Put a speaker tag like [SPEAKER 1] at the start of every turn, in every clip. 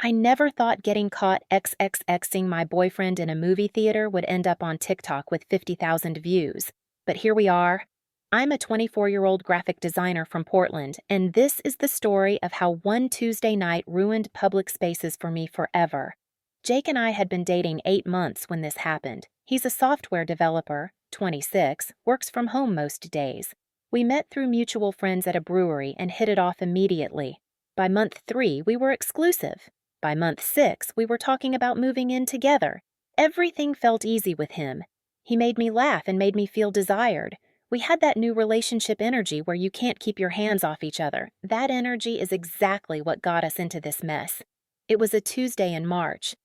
[SPEAKER 1] I never thought getting caught XXXing my boyfriend in a movie theater would end up on TikTok with 50,000 views. But here we are. I'm a 24-year-old graphic designer from Portland, and this is the story of how one Tuesday night ruined public spaces for me forever. Jake and I had been dating 8 months when this happened. He's a software developer, 26, works from home most days. We met through mutual friends at a brewery and hit it off immediately. By month 3, we were exclusive. By month 6, we were talking about moving in together. Everything felt easy with him. He made me laugh and made me feel desired. We had that new relationship energy where you can't keep your hands off each other. That energy is exactly what got us into this mess. It was a Tuesday in March.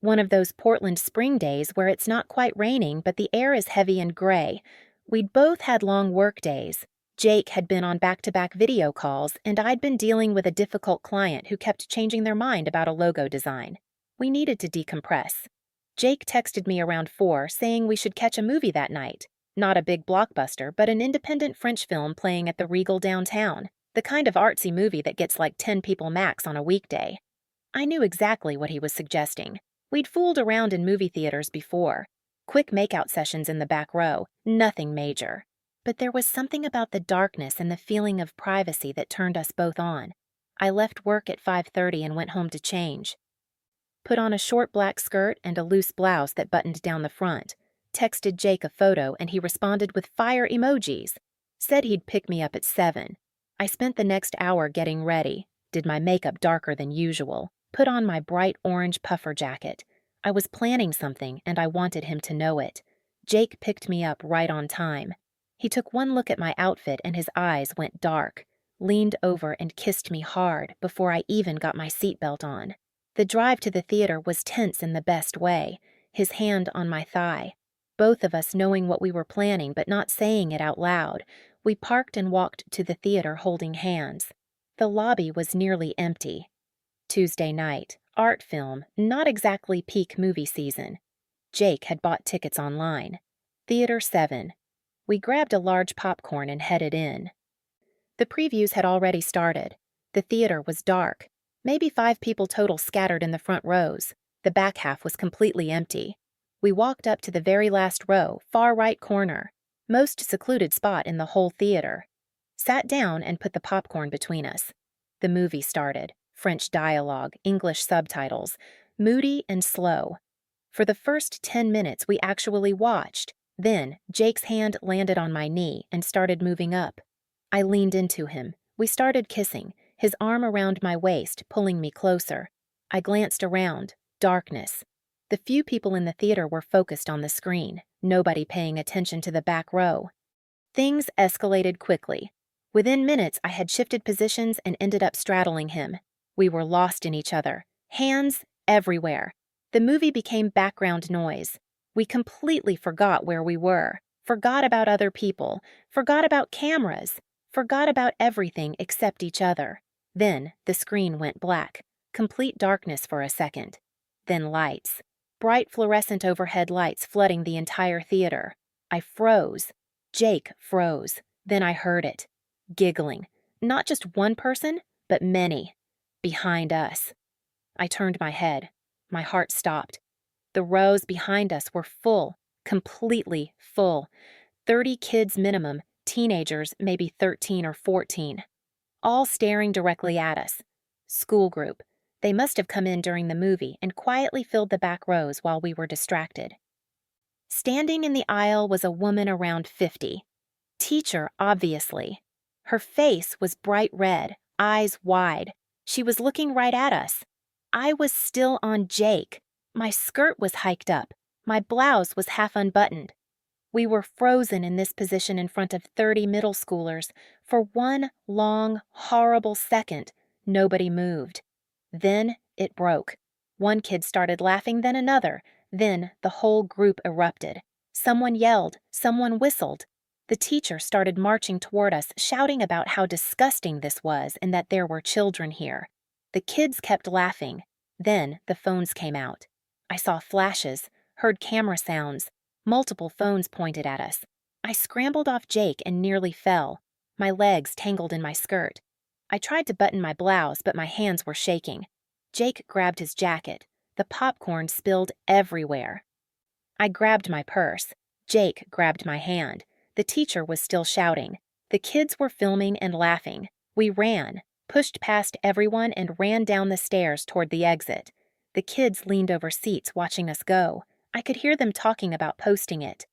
[SPEAKER 1] One of those Portland spring days where it's not quite raining, but the air is heavy and gray. We'd both had long work days. Jake had been on back-to-back video calls, and I'd been dealing with a difficult client who kept changing their mind about a logo design. We needed to decompress. Jake texted me around 4 saying we should catch a movie that night. Not a big blockbuster, but an independent French film playing at the Regal downtown. The kind of artsy movie that gets like 10 people max on a weekday. I knew exactly what he was suggesting. We'd fooled around in movie theaters before. Quick makeout sessions in the back row, nothing major. But there was something about the darkness and the feeling of privacy that turned us both on. I left work at 5:30 and went home to change. Put on a short black skirt and a loose blouse that buttoned down the front. Texted Jake a photo and he responded with fire emojis. Said he'd pick me up at 7. I spent the next hour getting ready, did my makeup darker than usual, put on my bright orange puffer jacket. I was planning something and I wanted him to know it. Jake picked me up right on time. He took one look at my outfit and his eyes went dark, leaned over and kissed me hard before I even got my seatbelt on. The drive to the theater was tense in the best way, his hand on my thigh. Both of us knowing what we were planning but not saying it out loud, we parked and walked to the theater holding hands. The lobby was nearly empty. Tuesday night, art film, not exactly peak movie season. Jake had bought tickets online. Theater 7. We grabbed a large popcorn and headed in. The previews had already started. The theater was dark. Maybe 5 people total scattered in the front rows. The back half was completely empty. We walked up to the very last row, far right corner, most secluded spot in the whole theater. Sat down and put the popcorn between us. The movie started. French dialogue, English subtitles, moody and slow. For the first 10 minutes we actually watched. Then, Jake's hand landed on my knee and started moving up. I leaned into him. We started kissing, his arm around my waist, pulling me closer. I glanced around. Darkness. The few people in the theater were focused on the screen, nobody paying attention to the back row. Things escalated quickly. Within minutes, I had shifted positions and ended up straddling him. We were lost in each other. Hands everywhere. The movie became background noise. We completely forgot where we were, forgot about other people, forgot about cameras, forgot about everything except each other. Then the screen went black, complete darkness for a second. Then lights, bright fluorescent overhead lights flooding the entire theater. I froze. Jake froze. Then I heard it. Giggling. Not just one person, but many. Behind us. I turned my head. My heart stopped. The rows behind us were full, completely full. 30 kids minimum, teenagers maybe 13 or 14. All staring directly at us. School group. They must have come in during the movie and quietly filled the back rows while we were distracted. Standing in the aisle was a woman around 50. Teacher, obviously. Her face was bright red, eyes wide. She was looking right at us. I was still on Jake. My skirt was hiked up. My blouse was half unbuttoned. We were frozen in this position in front of 30 middle schoolers. For one long, horrible second, nobody moved. Then it broke. One kid started laughing, then another. Then the whole group erupted. Someone yelled. Someone whistled. The teacher started marching toward us, shouting about how disgusting this was and that there were children here. The kids kept laughing. Then the phones came out. I saw flashes, heard camera sounds. Multiple phones pointed at us. I scrambled off Jake and nearly fell. My legs tangled in my skirt. I tried to button my blouse, but my hands were shaking. Jake grabbed his jacket. The popcorn spilled everywhere. I grabbed my purse. Jake grabbed my hand. The teacher was still shouting. The kids were filming and laughing. We ran, pushed past everyone, and ran down the stairs toward the exit. The kids leaned over seats watching us go. I could hear them talking about posting it.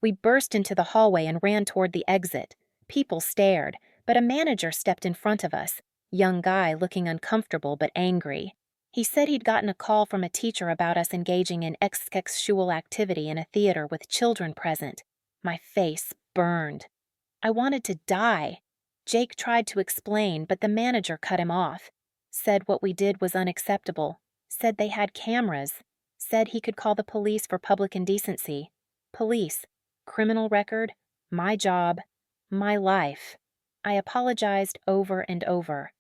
[SPEAKER 1] We burst into the hallway and ran toward the exit. People stared, but a manager stepped in front of us. Young guy looking uncomfortable but angry. He said he'd gotten a call from a teacher about us engaging in sexual activity in a theater with children present. My face burned. I wanted to die. Jake tried to explain, but the manager cut him off. Said what we did was unacceptable. Said they had cameras. Said he could call the police for public indecency. Police, criminal record, my job, my life. I apologized over and over.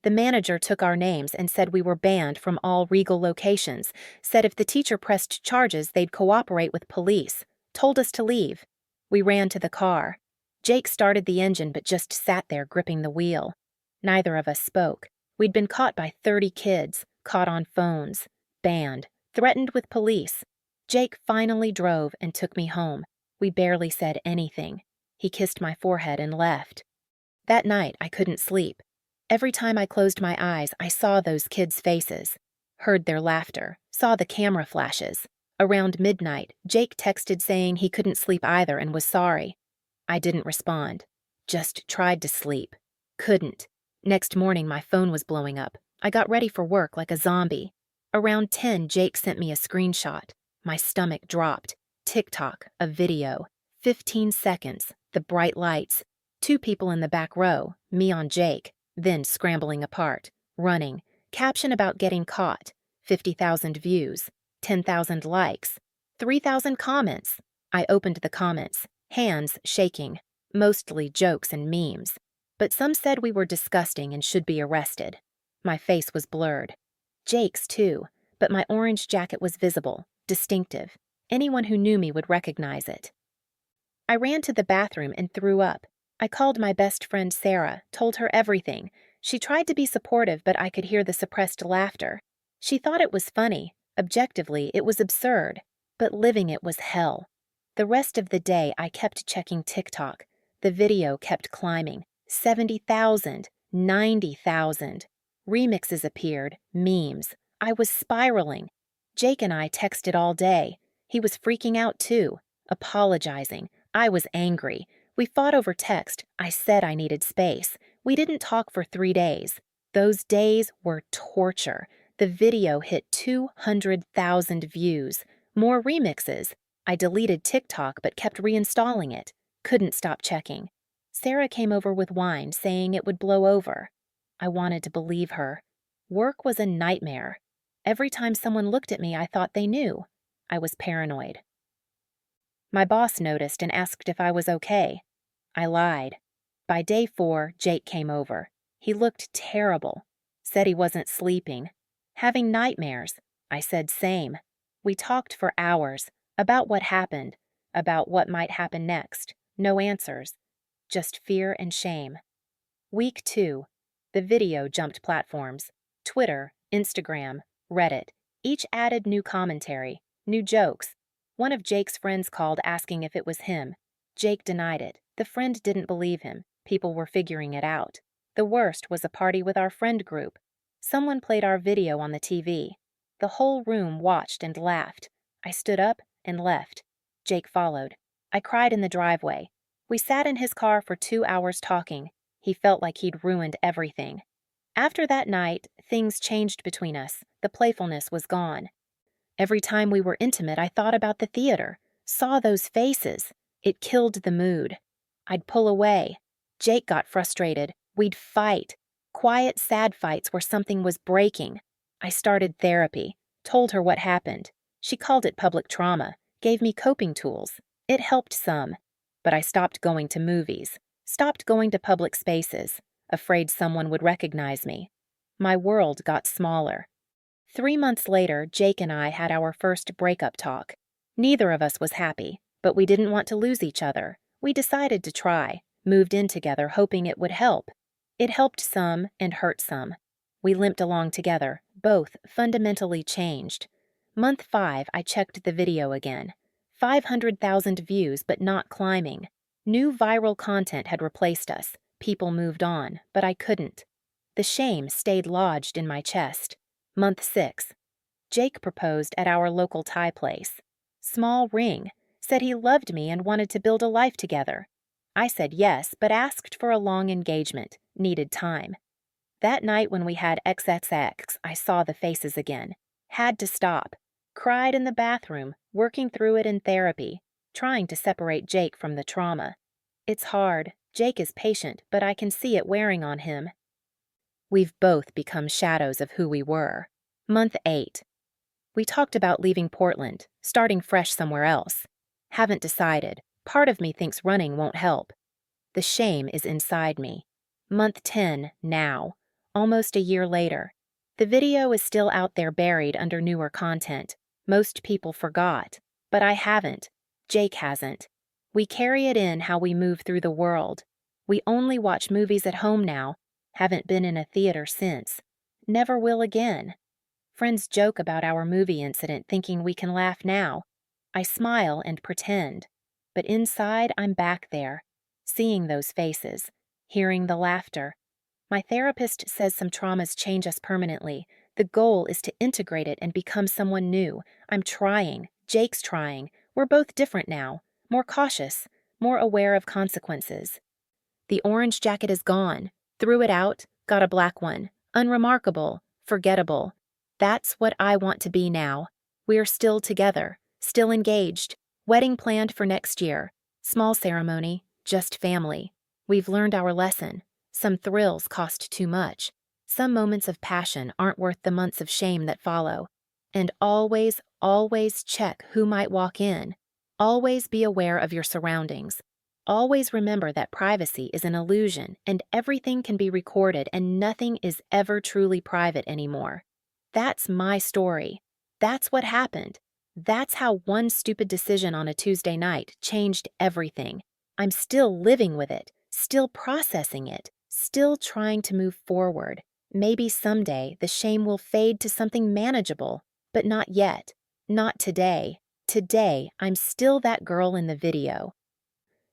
[SPEAKER 1] The manager took our names and said we were banned from all Regal locations, said if the teacher pressed charges they'd cooperate with police, told us to leave. We ran to the car. Jake started the engine but just sat there gripping the wheel. Neither of us spoke. We'd been caught by 30 kids, caught on phones, banned, threatened with police. Jake finally drove and took me home. We barely said anything. He kissed my forehead and left. That night I couldn't sleep. Every time I closed my eyes, I saw those kids' faces, heard their laughter, saw the camera flashes. Around midnight, Jake texted saying he couldn't sleep either and was sorry. I didn't respond. Just tried to sleep. Couldn't. Next morning, my phone was blowing up. I got ready for work like a zombie. Around 10, Jake sent me a screenshot. My stomach dropped. TikTok, a video. 15 seconds, the bright lights. 2 people in the back row, me on Jake. Then scrambling apart, running, caption about getting caught, 50,000 views, 10,000 likes, 3,000 comments. I opened the comments, hands shaking, mostly jokes and memes. But some said we were disgusting and should be arrested. My face was blurred. Jake's too, but my orange jacket was visible, distinctive. Anyone who knew me would recognize it. I ran to the bathroom and threw up. I called my best friend Sarah, told her everything. She tried to be supportive, but I could hear the suppressed laughter. She thought it was funny. Objectively, it was absurd. But living it was hell. The rest of the day, I kept checking TikTok. The video kept climbing. 70,000, 90,000. Remixes appeared, memes. I was spiraling. Jake and I texted all day. He was freaking out too, apologizing. I was angry. We fought over text. I said I needed space. We didn't talk for 3 days. Those days were torture. The video hit 200,000 views. More remixes. I deleted TikTok but kept reinstalling it. Couldn't stop checking. Sarah came over with wine, saying it would blow over. I wanted to believe her. Work was a nightmare. Every time someone looked at me, I thought they knew. I was paranoid. My boss noticed and asked if I was okay. I lied. By day 4, Jake came over. He looked terrible. Said he wasn't sleeping. Having nightmares. I said same. We talked for hours. About what happened. About what might happen next. No answers. Just fear and shame. Week 2. The video jumped platforms. Twitter, Instagram, Reddit. Each added new commentary, new jokes. One of Jake's friends called asking if it was him. Jake denied it. The friend didn't believe him. People were figuring it out. The worst was a party with our friend group. Someone played our video on the TV. The whole room watched and laughed. I stood up and left. Jake followed. I cried in the driveway. We sat in his car for 2 hours talking. He felt like he'd ruined everything. After that night, things changed between us. The playfulness was gone. Every time we were intimate, I thought about the theater, saw those faces. It killed the mood. I'd pull away. Jake got frustrated. We'd fight. Quiet, sad fights where something was breaking. I started therapy, told her what happened. She called it public trauma, gave me coping tools. It helped some. But I stopped going to movies, stopped going to public spaces, afraid someone would recognize me. My world got smaller. 3 months later, Jake and I had our first breakup talk. Neither of us was happy, but we didn't want to lose each other. We decided to try, moved in together hoping it would help. It helped some and hurt some. We limped along together, both fundamentally changed. Month 5, I checked the video again. 500,000 views, but not climbing. New viral content had replaced us. People moved on, but I couldn't. The shame stayed lodged in my chest. Month 6. Jake proposed at our local Thai place. Small ring, said he loved me and wanted to build a life together. I said yes, but asked for a long engagement, needed time. That night when we had XXX, I saw the faces again. Had to stop. Cried in the bathroom, working through it in therapy, trying to separate Jake from the trauma. It's hard. Jake is patient, but I can see it wearing on him. We've both become shadows of who we were. Month 8. We talked about leaving Portland, starting fresh somewhere else. Haven't decided. Part of me thinks running won't help. The shame is inside me. Month 10, now. Almost a year later. The video is still out there buried under newer content. Most people forgot, but I haven't. Jake hasn't. We carry it in how we move through the world. We only watch movies at home now. Haven't been in a theater since. Never will again. Friends joke about our movie incident thinking we can laugh now. I smile and pretend. But inside, I'm back there, seeing those faces, hearing the laughter. My therapist says some traumas change us permanently. The goal is to integrate it and become someone new. I'm trying. Jake's trying. We're both different now. More cautious. More aware of consequences. The orange jacket is gone. Threw it out. Got a black one. Unremarkable. Forgettable. That's what I want to be now. We're still together. Still engaged. Wedding planned for next year. Small ceremony. Just family. We've learned our lesson. Some thrills cost too much. Some moments of passion aren't worth the months of shame that follow. And always, always check who might walk in. Always be aware of your surroundings. Always remember that privacy is an illusion and everything can be recorded and nothing is ever truly private anymore. That's my story. That's what happened. That's how one stupid decision on a Tuesday night changed everything. I'm still living with it, still processing it, still trying to move forward. Maybe someday the shame will fade to something manageable, but not yet. Not today. Today, I'm still that girl in the video.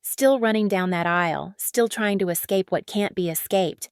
[SPEAKER 1] Still running down that aisle, still trying to escape what can't be escaped.